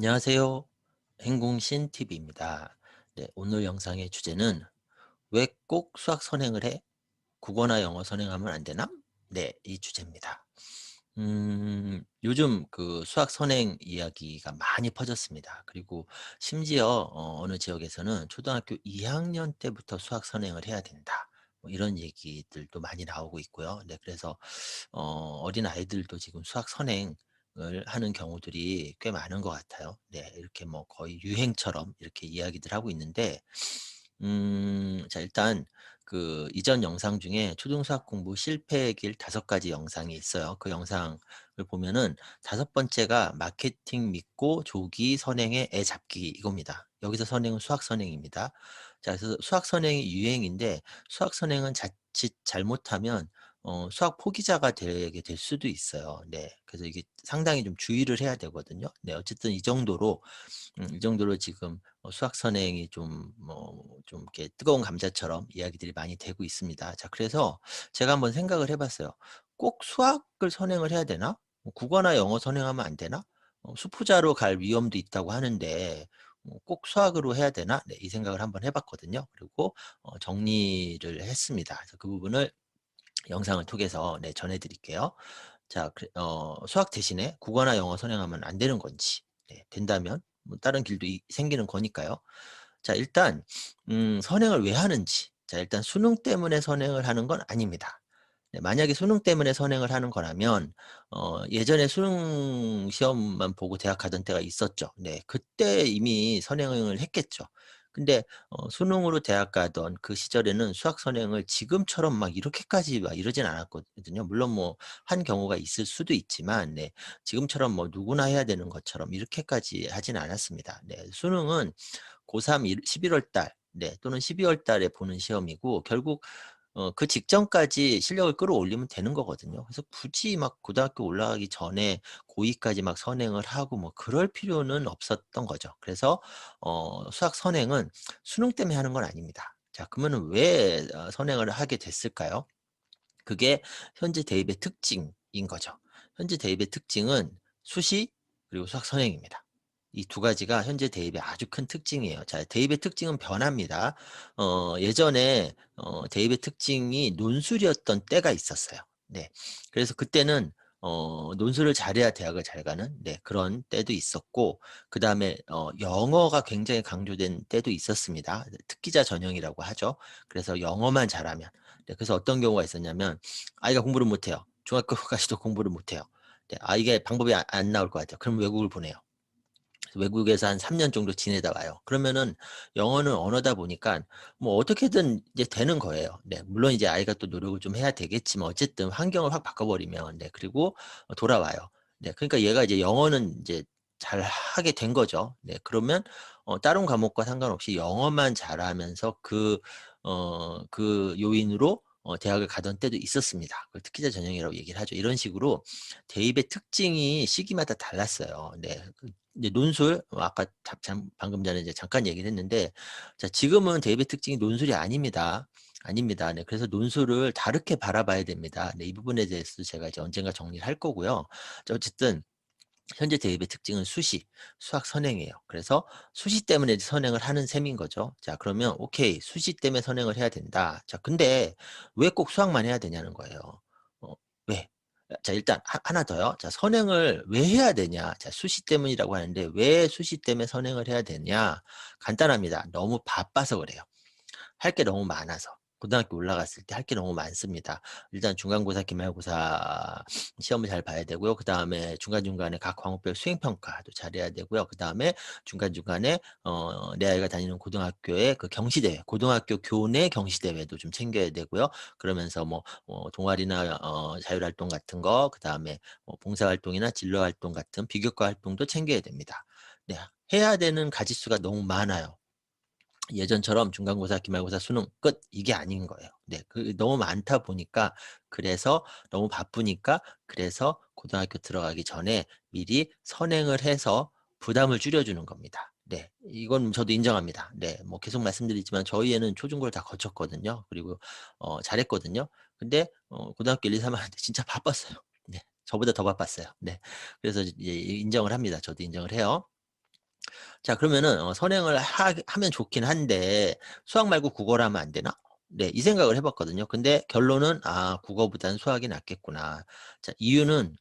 안녕하세요. 행궁신 TV입니다. 네, 오늘 영상의 주제는 왜 꼭 수학 선행을 해? 국어나 영어 선행하면 안 되나? 네, 이 주제입니다. 요즘 그 수학 선행 이야기가 많이 퍼졌습니다. 그리고 심지어 어느 지역에서는 초등학교 2학년 때부터 수학 선행을 해야 된다. 뭐 이런 얘기들도 많이 나오고 있고요. 네, 그래서 어린 아이들도 지금 수학 선행을 하는 경우들이 꽤 많은 것 같아요. 네, 이렇게 뭐 거의 유행처럼 이렇게 이야기들 하고 있는데, 자, 일단 그 이전 영상 중에 초등수학 공부 실패의 길 5가지 영상이 있어요. 그 영상을 보면은 5번째가 마케팅 믿고 조기 선행의 애 잡기 이겁니다. 여기서 선행은 수학 선행입니다. 자, 그래서 수학 선행이 유행인데 수학 선행은 자칫 잘못하면 수학 포기자가 되게 될 수도 있어요. 네. 그래서 이게 상당히 좀 주의를 해야 되거든요. 네. 어쨌든 이 정도로 지금 수학 선행이 좀 이렇게 뜨거운 감자처럼 이야기들이 많이 되고 있습니다. 자, 그래서 제가 한번 생각을 해 봤어요. '꼭 수학을 선행을 해야 되나? 뭐 국어나 영어 선행하면 안 되나? 수포자로 갈 위험도 있다고 하는데 꼭 수학으로 해야 되나?' 네, 이 생각을 한번 해 봤거든요. 그리고 정리를 했습니다. 그래서 그 부분을 영상을 통해서 네, 전해 드릴게요. 자, 수학 대신에 국어나 영어 선행하면 안 되는 건지, 네, 된다면 뭐 다른 길도 생기는 거니까요. 자, 일단 선행을 왜 하는지. 자, 일단 수능 때문에 선행을 하는 건 아닙니다. 네, 만약에 수능 때문에 선행을 하는 거라면 예전에 수능 시험만 보고 대학 가던 때가 있었죠. 네. 그때 이미 선행을 했겠죠. 근데 수능으로 대학 가던 그 시절에는 수학 선행을 지금처럼 막 이렇게까지 막 이러진 않았거든요. 물론 뭐 한 경우가 있을 수도 있지만, 네, 지금처럼 뭐 누구나 해야 되는 것처럼 이렇게까지 하진 않았습니다. 네. 수능은 고3 11월 달, 네, 또는 12월 달에 보는 시험이고, 결국 그 직전까지 실력을 끌어올리면 되는 거거든요. 그래서 굳이 막 고등학교 올라가기 전에 고2까지 막 선행을 하고 뭐 그럴 필요는 없었던 거죠. 그래서 수학 선행은 수능 때문에 하는 건 아닙니다. 자, 그러면은 왜 선행을 하게 됐을까요? 그게 현재 대입의 특징인 거죠. 현재 대입의 특징은 수시 그리고 수학 선행입니다. 이 두 가지가 현재 대입의 아주 큰 특징이에요. 자, 대입의 특징은 변합니다. 예전에 대입의 특징이 논술이었던 때가 있었어요. 네. 그래서 그때는 논술을 잘해야 대학을 잘 가는, 네, 그런 때도 있었고, 그다음에 영어가 굉장히 강조된 때도 있었습니다. 특기자 전형이라고 하죠. 그래서 영어만 잘하면, 네, 그래서 어떤 경우가 있었냐면 아이가 공부를 못 해요. 중학교까지도 공부를 못 해요. 네. 이게 방법이 안 나올 것 같아요. 그럼 외국을 보내요. 그래서 외국에서 한 3년 정도 지내다 와요. 그러면은 영어는 언어다 보니까 뭐 어떻게든 이제 되는 거예요. 네. 물론 이제 아이가 또 노력을 좀 해야 되겠지만 어쨌든 환경을 확 바꿔 버리면, 네, 그리고 돌아와요. 네. 그러니까 얘가 이제 영어는 이제 잘하게 된 거죠. 네. 그러면 다른 과목과 상관없이 영어만 잘하면서 그 요인으로 대학을 가던 때도 있었습니다. 그걸 특기자 전형이라고 얘기를 하죠. 이런 식으로 대입의 특징이 시기마다 달랐어요. 네. 이제 논술, 아까 방금 전에 이제 잠깐 얘기를 했는데, 자, 지금은 대입의 특징이 논술이 아닙니다. 아닙니다. 네. 그래서 논술을 다르게 바라봐야 됩니다. 네. 이 부분에 대해서 제가 이제 언젠가 정리를 할 거고요. 자, 어쨌든 현재 대입의 특징은 수시, 수학 선행이에요. 그래서 수시 때문에 선행을 하는 셈인 거죠. 자, 그러면 오케이. 수시 때문에 선행을 해야 된다. 자, 근데 왜 꼭 수학만 해야 되냐는 거예요. 왜? 자, 일단 하나 더요. 자, 선행을 왜 해야 되냐? 자, 수시 때문이라고 하는데 왜 수시 때문에 선행을 해야 되냐? 간단합니다. 너무 바빠서 그래요. 할 게 너무 많아서. 고등학교 올라갔을 때 할 게 너무 많습니다. 일단 중간고사, 기말고사 시험을 잘 봐야 되고요. 그다음에 중간중간에 각 과목별 수행평가도 잘해야 되고요. 그다음에 중간중간에 내 아이가 다니는 고등학교의 그 경시대회, 고등학교 교내 경시대회도 좀 챙겨야 되고요. 그러면서 뭐 동아리나 자율활동 같은 거, 그다음에 봉사활동이나 진로활동 같은 비교과 활동도 챙겨야 됩니다. 네. 해야 되는 가지수가 너무 많아요. 예전처럼 중간고사, 기말고사, 수능 끝 이게 아닌 거예요. 네. 너무 많다 보니까, 그래서 너무 바쁘니까, 그래서 고등학교 들어가기 전에 미리 선행을 해서 부담을 줄여 주는 겁니다. 네. 이건 저도 인정합니다. 네. 뭐 계속 말씀드리지만 저희 애는 초중고를 다 거쳤거든요. 그리고 잘했거든요. 근데 고등학교 1, 2, 3 학년 때 진짜 바빴어요. 네. 저보다 더 바빴어요. 네. 그래서 이제 인정을 합니다. 저도 인정을 해요. 자 그러면은 선행을 하면 좋긴 한데 '수학 말고 국어를 하면 안 되나?' 네 이 생각을 해 봤거든요. 근데 결론은 '아 국어보다는 수학이 낫겠구나.' 자 이유는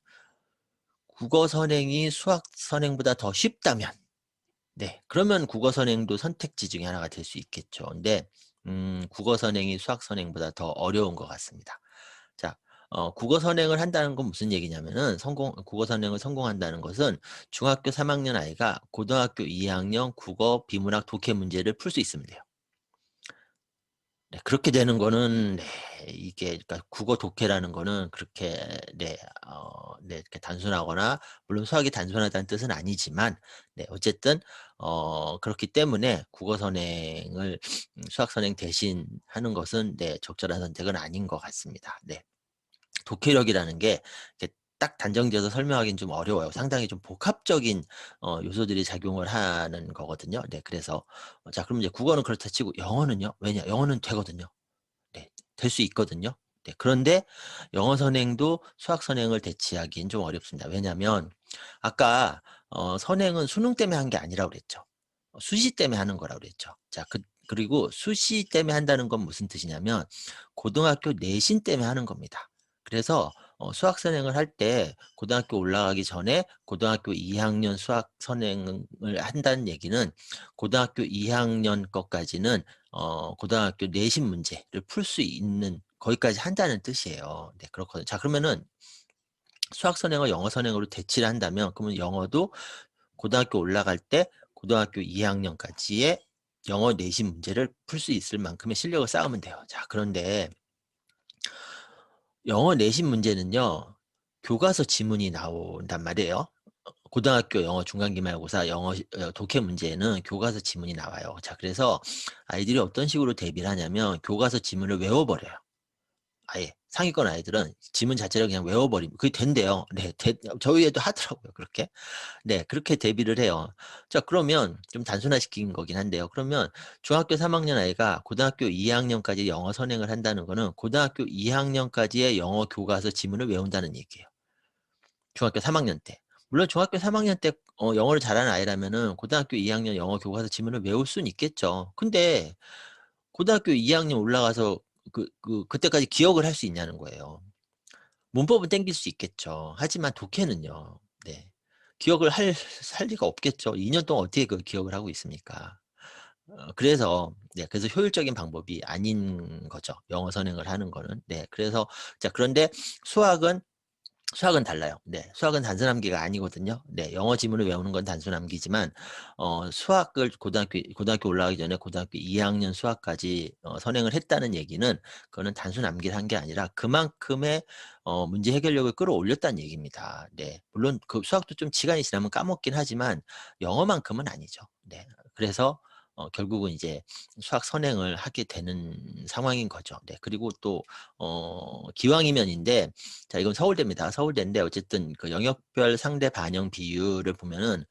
국어 선행이 수학 선행보다 더 쉽다면 네 그러면 국어 선행도 선택지 중에 하나가 될 수 있겠죠. 근데 국어 선행이 수학 선행보다 더 어려운 것 같습니다. 자 국어 선행을 한다는 건 무슨 얘기냐면은 국어 선행을 성공한다는 것은 중학교 3 학년 아이가 고등학교 2 학년 국어, 비문학, 독해 문제를 풀 수 있으면 돼요. 네 그렇게 되는 거는 네 이게 그러니까 국어 독해라는 거는 그렇게 네 이렇게 단순하거나 물론 수학이 단순하다는 뜻은 아니지만 네 어쨌든 그렇기 때문에 국어 선행을 수학 선행 대신 하는 것은 네 적절한 선택은 아닌 것 같습니다. 네. 독해력이라는 게 이렇게 딱 단정지어서 설명하기는 좀 어려워요. 상당히 좀 복합적인 요소들이 작용을 하는 거거든요. 네 그래서 자 그럼 이제 국어는 그렇다 치고 영어는요? 왜냐 영어는 되거든요. 네. 될 수 있거든요. 네. 그런데 영어 선행도 수학 선행을 대체하기는 좀 어렵습니다. 왜냐하면 아까 선행은 수능 때문에 한 게 아니라고 그랬죠. 수시 때문에 하는 거라고 그랬죠. 자 그리고 수시 때문에 한다는 건 무슨 뜻이냐면 고등학교 내신 때문에 하는 겁니다. 그래서 수학 선행을 할 때 고등학교 올라가기 전에 고등학교 2 학년 수학 선행을 한다는 얘기는 고등학교 2 학년 것까지는 고등학교 내신 문제를 풀 수 있는 거기까지 한다는 뜻이에요. 네 그렇거든요. 자 그러면은 수학 선행을 영어 선행으로 대치를 한다면 그러면 영어도 고등학교 올라갈 때 고등학교 2 학년까지의 영어 내신 문제를 풀 수 있을 만큼의 실력을 쌓으면 돼요. 자 그런데 영어 내신 문제는요. 교과서 지문이 나온단 말이에요. 고등학교 영어 중간기말고사 영어 독해 문제에는 교과서 지문이 나와요. 자 그래서 아이들이 어떤 식으로 대비를 하냐면 교과서 지문을 외워 버려요. 아예 상위권 아이들은 지문 자체를 그냥 외워 버리면 그게 된대요. 네. 저희 애도 하더라고요 그렇게. 네. 그렇게 대비를 해요. 자 그러면 좀 단순화시킨 거긴 한데요. 그러면 중학교 3 학년 아이가 고등학교 2 학년까지 영어 선행을 한다는 거는 고등학교 2 학년까지의 영어 교과서 지문을 외운다는 얘기예요. 중학교 3 학년 때. 물론 중학교 3 학년 때 영어를 잘하는 아이라면은 고등학교 2 학년 영어 교과서 지문을 외울 수는 있겠죠. 근데 고등학교 2 학년 올라가서 그때까지 기억을 할 수 있냐는 거예요. 문법은 땡길 수 있겠죠. 하지만 독해는요. 네. 기억을 할 리가 없겠죠. 2년 동안 어떻게 그걸 기억을 하고 있습니까? 그래서 효율적인 방법이 아닌 거죠, 영어 선행을 하는 거는. 네. 그래서 자 그런데 수학은 수학은 달라요. 네. 수학은 단순 암기가 아니거든요. 네. 영어 지문을 외우는 건 단순 암기지만 수학을 고등학교 올라가기 전에 고등학교 2 학년 수학까지 선행을 했다는 얘기는 그거는 단순 암기를 한 게 아니라 그만큼의 문제 해결력을 끌어올렸다는 얘기입니다. 네. 물론 그 수학도 좀 시간이 지나면 까먹긴 하지만 영어만큼은 아니죠. 네. 그래서 결국은 이제 수학 선행을 하게 되는 상황인 거죠. 네. 그리고 또 기왕이면인데 자 이건 서울대입니다. 서울대인데 어쨌든 그 영역별 상대 반영 비율을 보면은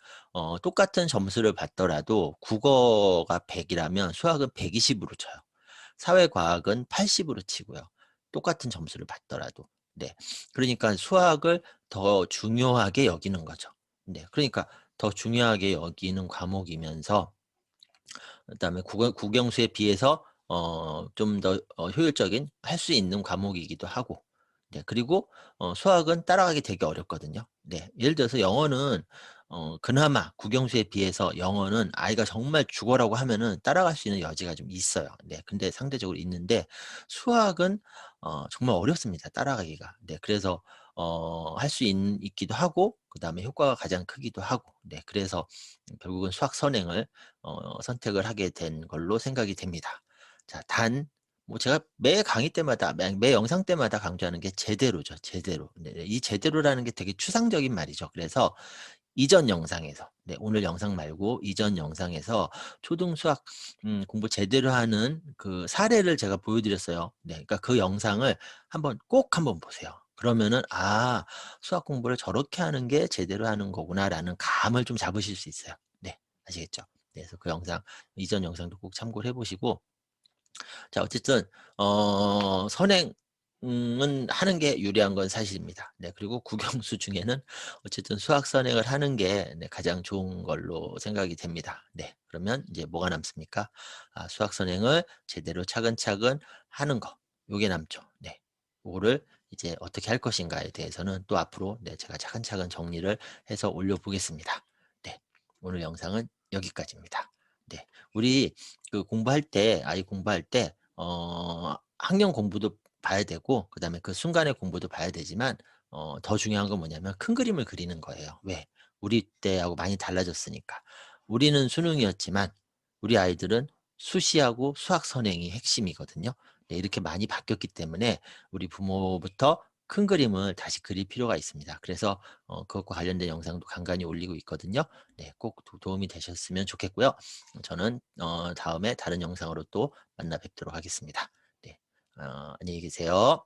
똑같은 점수를 받더라도 국어가 100 이라면 수학은 120 으로 쳐요. 사회과학은 80 으로 치고요. 똑같은 점수를 받더라도. 네. 그러니까 수학을 더 중요하게 여기는 거죠. 네. 그러니까 더 중요하게 여기는 과목이면서 그다음에 국영수에 비해서 좀 더 효율적인 할 수 있는 과목이기도 하고 네 그리고 수학은 따라가기 되게 어렵거든요. 네. 예를 들어서 영어는 그나마 국영수에 비해서 영어는 아이가 정말 죽어라고 하면은 따라갈 수 있는 여지가 좀 있어요. 네. 근데 상대적으로 있는데 수학은 정말 어렵습니다, 따라가기가. 네. 그래서 할 수 있기도 하고 그다음에 효과가 가장 크기도 하고 네 그래서 결국은 수학 선행을 선택을 하게 된 걸로 생각이 됩니다. 자 뭐 제가 매 강의 때마다 매 영상 때마다 강조하는 게 제대로죠, 제대로. 네 이 제대로라는 게 되게 추상적인 말이죠. 그래서 이전 영상에서 네 오늘 영상 말고 이전 영상에서 초등 수학 공부 제대로 하는 그 사례를 제가 보여 드렸어요. 네 그러니까 그 영상을 꼭 한번 보세요. 그러면은 '아 수학 공부를 저렇게 하는 게 제대로 하는 거구나.'라는 감을 좀 잡으실 수 있어요. 네. 아시겠죠? 네, 그래서 그 영상 이전 영상도 꼭 참고를 해 보시고 자 어쨌든 선행 은 하는 게 유리한 건 사실입니다. 네. 그리고 국영수 중에는 어쨌든 수학 선행을 하는 게 네 가장 좋은 걸로 생각이 됩니다. 네. 그러면 이제 뭐가 남습니까? 수학 선행을 제대로 차근차근 하는 거, 요게 남죠. 네. 요거를 이제 어떻게 할 것인가에 대해서는 또 앞으로 네 제가 차근차근 정리를 해서 올려 보겠습니다. 네. 오늘 영상은 여기까지입니다. 네. 우리 그 공부할 때 아이 공부할 때 학년 공부도 봐야 되고 그다음에 그 순간의 공부도 봐야 되지만 더 중요한 건 뭐냐면 큰 그림을 그리는 거예요. 왜? 우리 때하고 많이 달라졌으니까. 우리는 수능이었지만 우리 아이들은 수시하고 수학 선행이 핵심이거든요. 네, 이렇게 많이 바뀌었기 때문에 우리 부모부터 큰 그림을 다시 그릴 필요가 있습니다. 그래서 그것과 관련된 영상도 간간히 올리고 있거든요. 네, 꼭 도움이 되셨으면 좋겠고요. 저는 다음에 다른 영상으로 또 만나 뵙도록 하겠습니다. 네. 안녕히 계세요.